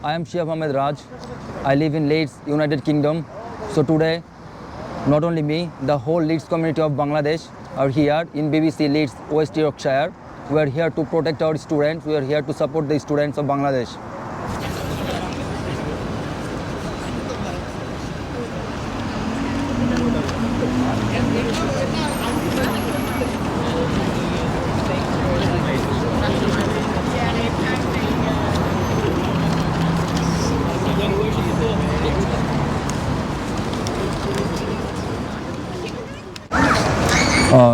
I am Shiv Ahmed Raj. I live in Leeds, United Kingdom. So today, not only me, the whole Leeds community of Bangladesh are here in BBC Leeds, West Yorkshire. We are here to protect our students. We are here to support the students of Bangladesh.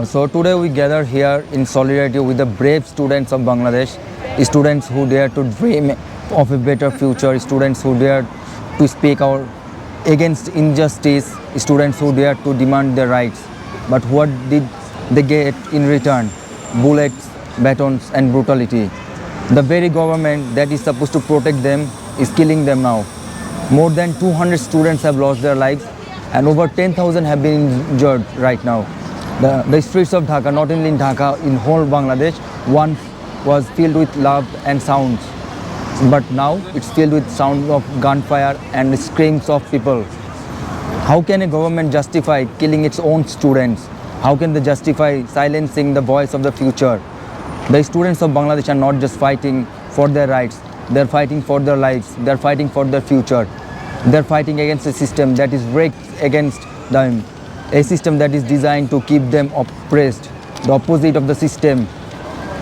So today we gather here in solidarity with the brave students of Bangladesh, students who dare to dream of a better future, students who dare to speak out against injustice, students who dare to demand their rights. But what did they get in return? Bullets, batons and brutality. The very government that is supposed to protect them is killing them now. More than 200 students have lost their lives and over 10,000 have been injured right now. The streets of Dhaka, not only in Dhaka, in whole Bangladesh, once was filled with love and sounds. But now it's filled with sound of gunfire and screams of people. How can a government justify killing its own students? How can they justify silencing the voice of the future? The students of Bangladesh are not just fighting for their rights, they're fighting for their lives, they're fighting for their future. They're fighting against a system that is rigged against them. A system that is designed to keep them oppressed, the opposite of the system.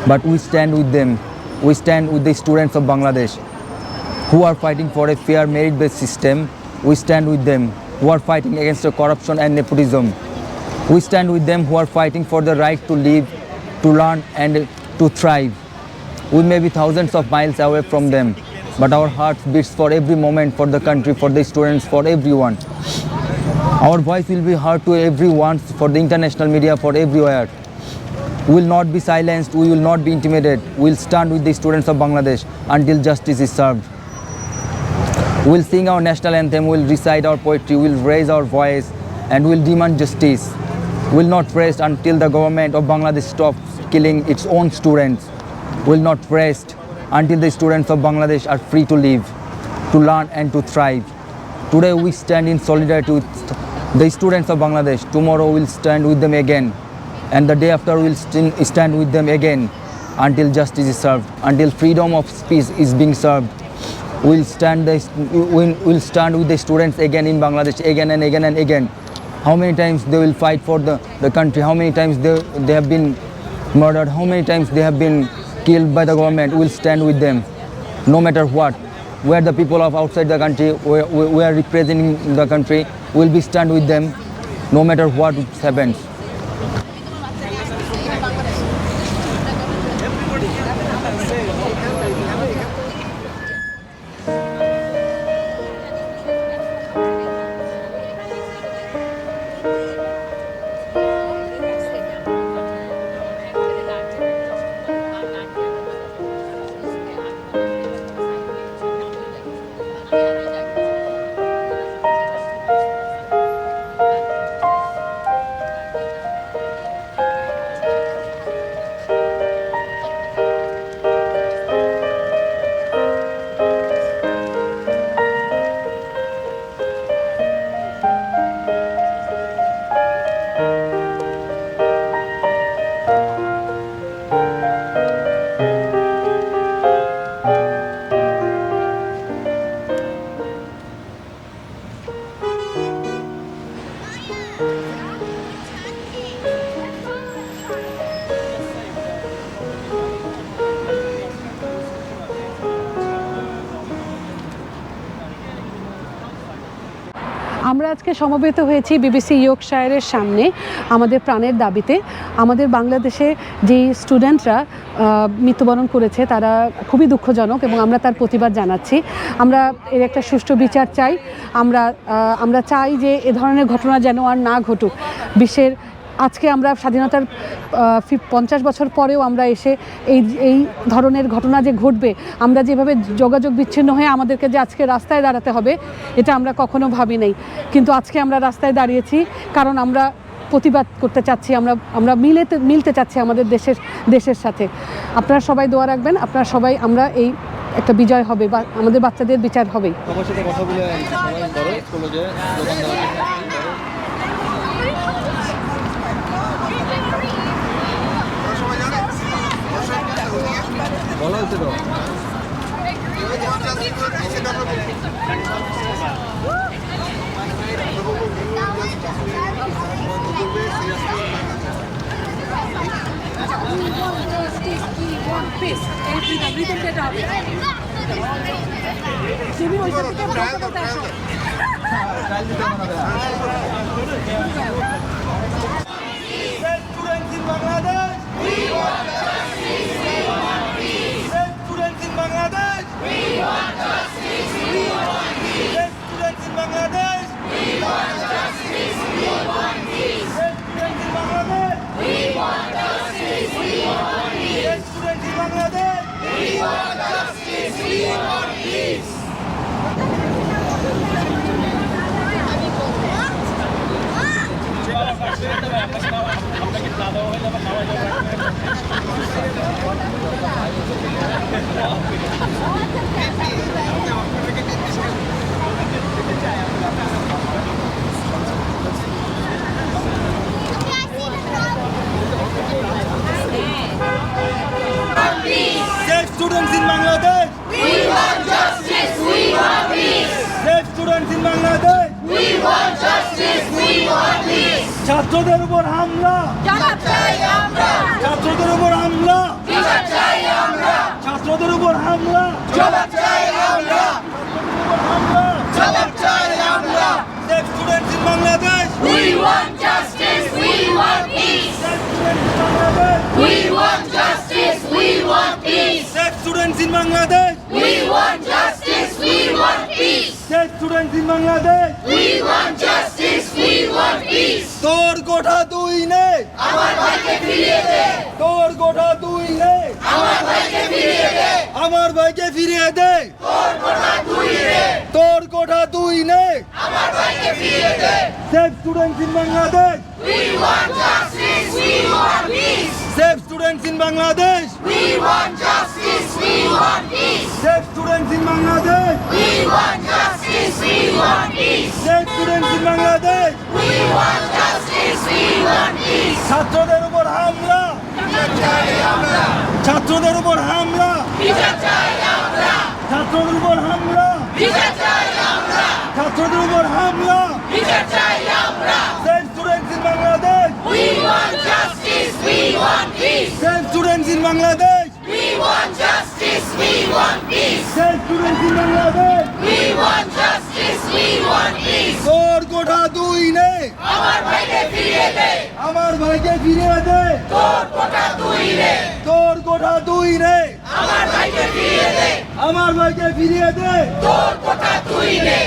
But we stand with them. We stand with the students of Bangladesh who are fighting for a fair merit-based system. We stand with them who are fighting against the corruption and nepotism. We stand with them who are fighting for the right to live, to learn and to thrive. We may be thousands of miles away from them, but our heart beats for every moment, for the country, for the students, for everyone. Our voice will be heard to everyone, for the international media, for everywhere. We will not be silenced, we will not be intimidated. We will stand with the students of Bangladesh until justice is served. We will sing our national anthem, we will recite our poetry, we will raise our voice and we will demand justice. We will not rest until the government of Bangladesh stops killing its own students. We will not rest until the students of Bangladesh are free to live, to learn and to thrive. Today we stand in solidarity with the students of Bangladesh. Tomorrow we'll stand with them again. And the day after we'll stand with them again until justice is served, until freedom of speech is being served. We'll stand with the students again in Bangladesh, again and again and again. How many times they will fight for the country, how many times they have been murdered, how many times they have been killed by the government, we'll stand with them no matter what. We are the people of outside the country, we are representing the country, we'll be stand with them no matter what happens. আমরা আজকে সমবেত হয়েছি BBC ইয়র্কশায়ারের সামনে আমাদের প্রাণের দাবিতে। আমাদের বাংলাদেশে যে স্টুডেন্টরা মৃত্যুবরণ করেছে তারা খুবই দুঃখজনক এবং আমরা তার প্রতিবাদ জানাচ্ছি। আমরা এর একটা সুষ্ঠু বিচার চাই। আমরা চাই যে এ ধরনের ঘটনা যেন আর না ঘটুক। বিশ্বের আজকে আমরা স্বাধীনতার 50 বছর পরেও আমরা এসে এই ধরনের ঘটনা যে ঘটবে, আমরা যেভাবে যোগাযোগ বিচ্ছিন্ন হয়ে আমাদেরকে যে আজকে রাস্তায় দাঁড়াতে হবে, এটা আমরা কখনো ভাবি নাই। কিন্তু আজকে আমরা রাস্তায় দাঁড়িয়েছি কারণ আমরা প্রতিবাদ করতে চাচ্ছি, আমরা মিলতে চাচ্ছি আমাদের দেশের সাথে। আপনারা সবাই দোয়া রাখবেন, আপনারা সবাই আমরা একটা বিজয় হবে বা আমাদের বাচ্চাদের বিচার হবে। সবার সাথে কথা বলে সবাই বড় স্কুলে যে বলা হচ্ছে তো Students in Bangladesh, we want justice, we want peace. Students in Bangladesh, we want justice, we want peace. ছাত্রদের উপর হামলা জবাব চাই আমরা, ছাত্রদের উপর হামলা বিচার চাই আমরা, ছাত্রদের উপর হামলা জবাব চাই আমরা, জবাব চাই আমরা। Students in Bangladesh, we want justice, we want peace. We want justice, we want peace. Students in Bangladesh, we want justice, we want peace. Students in Bangladesh, we want justice, we want peace. তোর কোঠা তুই নে আমার ভাইকে ফিরিয়ে দে, তোর কোঠা তুই নে আমার ভাইকে ফিরিয়ে দে, আমার ভাইকে ফিরিয়ে দে, তোর কোঠা তুই নে, তোর কোঠা তুই নে আমার ভাইকে ফিরিয়ে দে। Save students in Bangladesh, we want justice, we want peace. Save students in Bangladesh, we want justice, we want peace. Save students in Bangladesh, we want justice, we want peace. Save students in Bangladesh, we want justice, we want peace. ছাত্রদের উপর হামলা বিচার চাই আমরা, ছাত্রদের উপর হামলা বিচার চাই আমরা, ছাত্রদের উপর হামলা বিচার চাই আমরা, ছাত্রদের উপর হামলা বিচার চাই আমরা। Save students in Bangladesh, we want justice, we want peace. Save students in Bangladesh, we want justice, we want peace. Save students in Bangladesh, we want justice, we want peace. তোর কোঠা তুই নে আমার ভাইকে ফিরিয়ে দে, আমার ভাইকে ফিরিয়ে দে, তোর কোঠা তুই নে, তোর কোঠা তুই নে আমার ভাইকে ফিরিয়ে দে, আমার ভাইকে ফিরিয়ে দে, তোর কোঠা তুই নে।